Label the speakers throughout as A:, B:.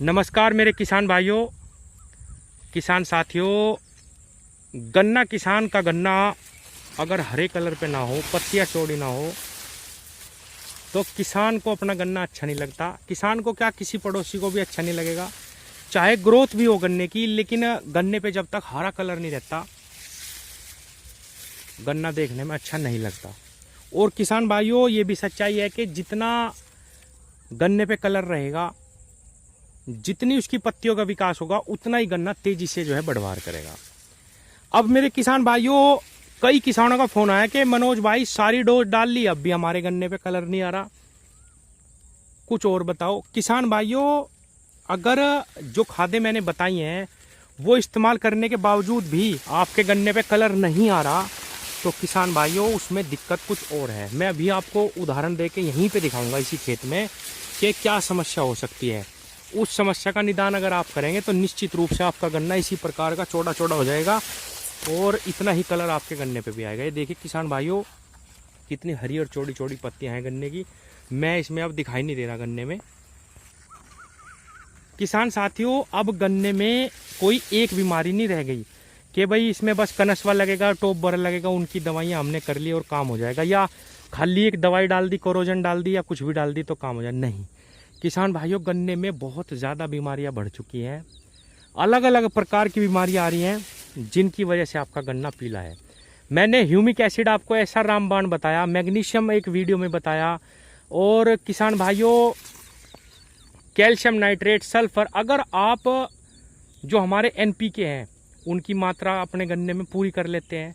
A: नमस्कार मेरे किसान भाइयों, किसान साथियों। गन्ना किसान का गन्ना अगर हरे कलर पे ना हो, पत्तियां चौड़ी ना हो, तो किसान को अपना गन्ना अच्छा नहीं लगता। किसान को क्या, किसी पड़ोसी को भी अच्छा नहीं लगेगा। चाहे ग्रोथ भी हो गन्ने की, लेकिन गन्ने पे जब तक हरा कलर नहीं रहता, गन्ना देखने में अच्छा नहीं लगता। और किसान भाइयों, ये भी सच्चाई है कि जितना गन्ने पे कलर रहेगा, जितनी उसकी पत्तियों का विकास होगा, उतना ही गन्ना तेजी से जो है बढ़वार करेगा। अब मेरे किसान भाइयों, कई किसानों का फोन आया कि मनोज भाई सारी डोज डाल ली, अब भी हमारे गन्ने पे कलर नहीं आ रहा, कुछ और बताओ। किसान भाइयों, अगर जो खादें मैंने बताई हैं वो इस्तेमाल करने के बावजूद भी आपके गन्ने पे कलर नहीं आ रहा, तो किसान भाइयों उसमें दिक्कत कुछ और है। मैं अभी आपको उदाहरण देके यहीं पे दिखाऊंगा इसी खेत में कि क्या समस्या हो सकती है। उस समस्या का निदान अगर आप करेंगे तो निश्चित रूप से आपका गन्ना इसी प्रकार का चौड़ा चौड़ा हो जाएगा और इतना ही कलर आपके गन्ने पे भी आएगा। ये देखिए किसान भाइयों, कितनी हरी और चौड़ी चौड़ी पत्तियां हैं गन्ने की। मैं इसमें अब दिखाई नहीं दे रहा गन्ने में। किसान साथियों, अब गन्ने में कोई एक बीमारी नहीं रह गई कि भाई इसमें बस कनस्वा लगेगा, टॉप बर लगेगा, उनकी दवाइयाँ हमने कर ली और काम हो जाएगा, या खाली एक दवाई डाल दी, कोरोजन डाल दी या कुछ भी डाल दी तो काम हो जाए। नहीं किसान भाइयों, गन्ने में बहुत ज़्यादा बीमारियां बढ़ चुकी हैं। अलग अलग प्रकार की बीमारियां आ रही हैं जिनकी वजह से आपका गन्ना पीला है। मैंने ह्यूमिक एसिड आपको ऐसा रामबाण बताया, मैग्नीशियम एक वीडियो में बताया, और किसान भाइयों कैल्शियम नाइट्रेट, सल्फर, अगर आप जो हमारे एनपीके हैं उनकी मात्रा अपने गन्ने में पूरी कर लेते हैं,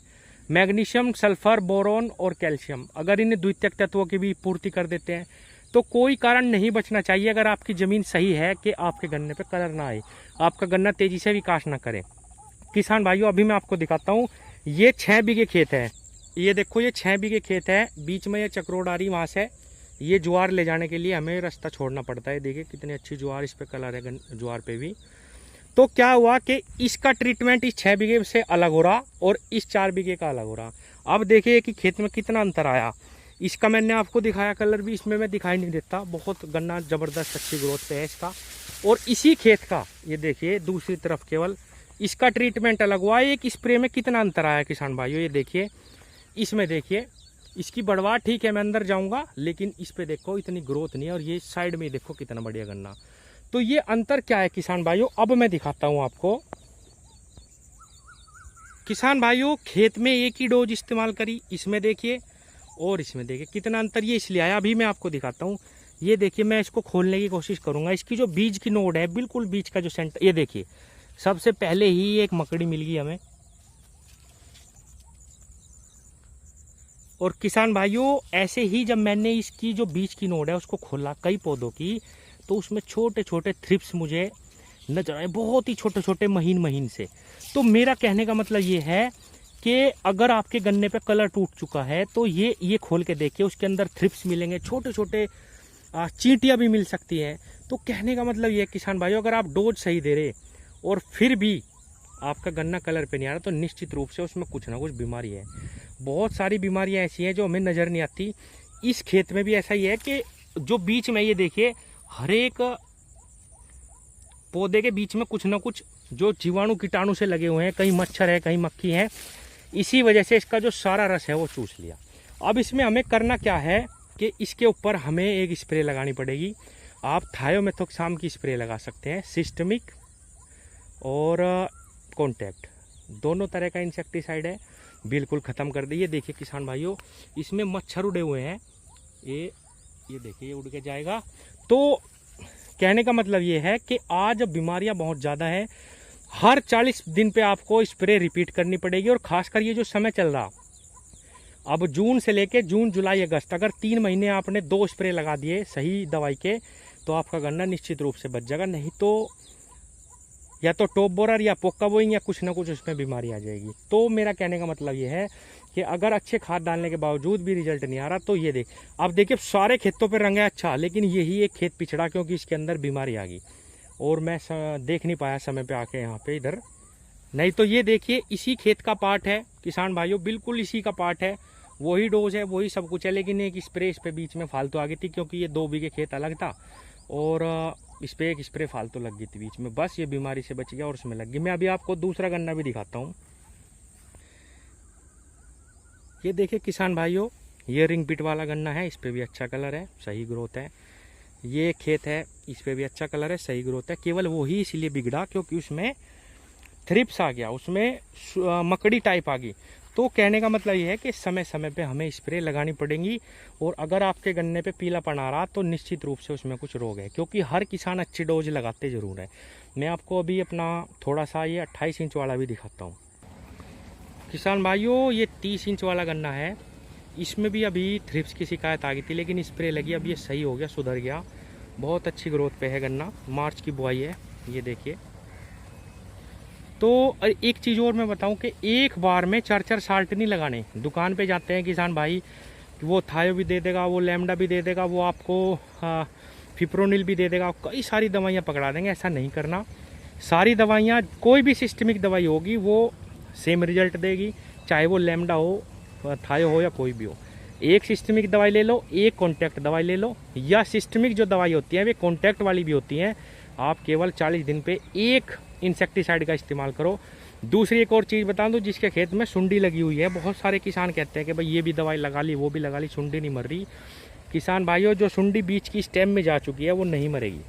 A: मैग्नीशियम, सल्फर, बोरोन और कैल्शियम, अगर इन्हें द्वितीयक तत्वों की भी पूर्ति कर देते हैं, तो कोई कारण नहीं बचना चाहिए अगर आपकी ज़मीन सही है कि आपके गन्ने पे कलर ना आए, आपका गन्ना तेज़ी से विकास ना करे। किसान भाइयों, अभी मैं आपको दिखाता हूँ। ये 6 बीघे खेत है। ये देखो, ये 6 बीघे खेत है। बीच में ये चक्रोड आ रही वहाँ से। ये ज्वार ले जाने के लिए हमें रास्ता छोड़ना पड़ता है। देखिए कितनी अच्छी ज्वार, इस पे कलर है ज्वार पे भी। तो क्या हुआ कि इसका ट्रीटमेंट इस 6 बीघे से अलग हो रहा और इस 4 बीघे का अलग हो रहा। अब देखिए कि खेत में कितना अंतर आया। इसका मैंने आपको दिखाया कलर भी, इसमें मैं दिखाई नहीं देता। बहुत गन्ना ज़बरदस्त अच्छी ग्रोथ पे है इसका। और इसी खेत का ये देखिए दूसरी तरफ केवल इसका ट्रीटमेंट अलग हुआ। एक स्प्रे में कितना अंतर आया किसान भाइयों, ये देखिए। इसमें देखिए इसकी बढ़वा ठीक है, मैं अंदर जाऊंगा, लेकिन इस पे देखो इतनी ग्रोथ नहीं है। और ये साइड में देखो कितना बढ़िया गन्ना। तो ये अंतर क्या है किसान भाइयों, अब मैं दिखाता हूं आपको। किसान भाइयों, खेत में एक ही डोज इस्तेमाल करी, इसमें देखिए और इसमें देखिए कितना अंतर ये इसलिए आया। अभी मैं आपको दिखाता हूँ। ये देखिए, मैं इसको खोलने की कोशिश करूंगा। इसकी जो बीज की नोड है, बिल्कुल बीज का जो सेंटर, ये देखिए सबसे पहले ही एक मकड़ी मिल गई हमें। और किसान भाइयों, ऐसे ही जब मैंने इसकी जो बीज की नोड है उसको खोला कई पौधों की, तो उसमें छोटे छोटे थ्रिप्स मुझे नजर आए, बहुत ही छोटे छोटे महीन महीन से। तो मेरा कहने का मतलब ये है कि अगर आपके गन्ने पे कलर टूट चुका है तो ये खोल के देखिए, उसके अंदर थ्रिप्स मिलेंगे, छोटे छोटे चींटियां भी मिल सकती हैं। तो कहने का मतलब ये है किसान भाइयों, अगर आप डोज सही दे रहे और फिर भी आपका गन्ना कलर पे नहीं आ रहा, तो निश्चित रूप से उसमें कुछ ना कुछ बीमारी है। बहुत सारी बीमारियां ऐसी हैं जो हमें नज़र नहीं आती। इस खेत में भी ऐसा ही है कि जो बीच में ये देखिए, हर एक पौधे के बीच में कुछ ना कुछ जो जीवाणु कीटाणु से लगे हुए हैं, कहीं मच्छर है, कहीं मक्खी है। इसी वजह से इसका जो सारा रस है वो चूस लिया। अब इसमें हमें करना क्या है कि इसके ऊपर हमें एक स्प्रे लगानी पड़ेगी। आप थायोमेथोक्साम की स्प्रे लगा सकते हैं, सिस्टमिक और कॉन्टैक्ट, दोनों तरह का इंसेक्टिसाइड है, बिल्कुल ख़त्म कर दिए। देखिए किसान भाइयों, इसमें मच्छर उड़े हुए हैं, ये देखिए, ये उड़ के जाएगा। तो कहने का मतलब ये है कि आज बीमारियां बहुत ज़्यादा हैं। हर 40 दिन पे आपको स्प्रे रिपीट करनी पड़ेगी। और खासकर ये जो समय चल रहा, अब जून से लेके जून, जुलाई, अगस्त, अगर 3 महीने आपने 2 स्प्रे लगा दिए सही दवाई के, तो आपका गन्ना निश्चित रूप से बच जाएगा। नहीं तो या तो टॉप बोरर या पोका बोइंग या कुछ ना कुछ उसमें बीमारी आ जाएगी। तो मेरा कहने का मतलब ये है कि अगर अच्छे खाद डालने के बावजूद भी रिजल्ट नहीं आ रहा, तो ये देख, अब देखिए सारे खेतों पे रंग है अच्छा, लेकिन यही एक खेत पिछड़ा क्योंकि इसके अंदर बीमारी आ गई और मैं देख नहीं पाया समय पे आके यहाँ पे इधर। नहीं तो ये देखिए इसी खेत का पार्ट है किसान भाइयों, बिल्कुल इसी का पार्ट है, वही डोज है, वही सब कुछ है। लेकिन एक स्प्रे इस पे बीच में फालतू आ गई थी क्योंकि ये 2 बीघे खेत अलग था और इस पर एक स्प्रे फालतू लग गई थी बीच में, बस ये बीमारी से बच गया और उसमें लग गई। मैं अभी आपको दूसरा गन्ना भी दिखाता हूँ। ये देखिए किसान भाइयों, ये रिंग बिट वाला गन्ना है, इस पर भी अच्छा कलर है, सही ग्रोथ है। ये खेत है, इस पर भी अच्छा कलर है, सही ग्रोथ है। केवल वो ही इसलिए बिगड़ा क्योंकि उसमें थ्रिप्स आ गया, उसमें मकड़ी टाइप आ गई। तो कहने का मतलब ये है कि समय समय पे हमें स्प्रे लगानी पड़ेंगी। और अगर आपके गन्ने पे पीलापन आ रहा तो निश्चित रूप से उसमें कुछ रोग है, क्योंकि हर किसान अच्छी डोज लगाते ज़रूर है। मैं आपको अभी अपना थोड़ा सा ये 28 इंच वाला भी दिखाता हूँ। किसान भाइयों, ये 30 इंच वाला गन्ना है, इसमें भी अभी थ्रिप्स की शिकायत आ गई थी, लेकिन स्प्रे लगी, अब ये सही हो गया, सुधर गया, बहुत अच्छी ग्रोथ पे है गन्ना। मार्च की बुआई है, ये देखिए। तो एक चीज़ और मैं बताऊं कि एक बार में 4-4 साल्ट नहीं लगाने। दुकान पे जाते हैं किसान भाई, वो थायो भी दे देगा, वो लैम्डा भी दे देगा, वो आपको फिप्रोनिल भी दे देगा, कई सारी दवाइयाँ पकड़ा देंगे। ऐसा नहीं करना। सारी दवाइयाँ, कोई भी सिस्टमिक दवाई होगी वो सेम रिजल्ट देगी, चाहे वो लैम्डा हो, थायो हो या कोई भी हो। एक सिस्टमिक दवाई ले लो, एक कॉन्टैक्ट दवाई ले लो, या सिस्टमिक जो दवाई होती है वे कॉन्टैक्ट वाली भी होती हैं। आप केवल 40 दिन पे एक इंसेक्टिसाइड का इस्तेमाल करो। दूसरी एक और चीज़ बता दूं, जिसके खेत में सुंडी लगी हुई है, बहुत सारे किसान कहते हैं कि भाई ये भी दवाई लगा ली, वो भी लगा ली, सुंडी नहीं मर रही। किसान भाइयों, जो सुंडी बीच की स्टेम में जा चुकी है वो नहीं मरेगी,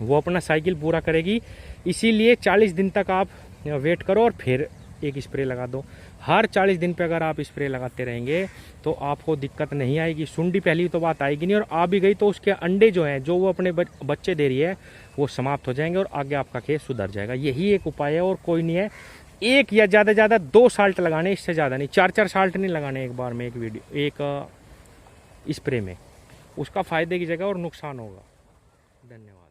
A: वो अपना साइकिल पूरा करेगी। इसीलिए 40 दिन तक आप वेट करो और फिर एक स्प्रे लगा दो। हर 40 दिन पे अगर आप स्प्रे लगाते रहेंगे तो आपको दिक्कत नहीं आएगी। सुंडी पहली तो बात आएगी नहीं, और आ भी गई तो उसके अंडे जो हैं, जो वो अपने बच्चे दे रही है, वो समाप्त हो जाएंगे और आगे आपका खेत सुधर जाएगा। यही एक उपाय है और कोई नहीं है। एक या ज़्यादा से ज़्यादा 2 साल्ट लगाने, इससे ज़्यादा नहीं। 4-4 साल्ट नहीं लगाने एक बार में, एक स्प्रे में। उसका फ़ायदे की जगह और नुकसान होगा। धन्यवाद।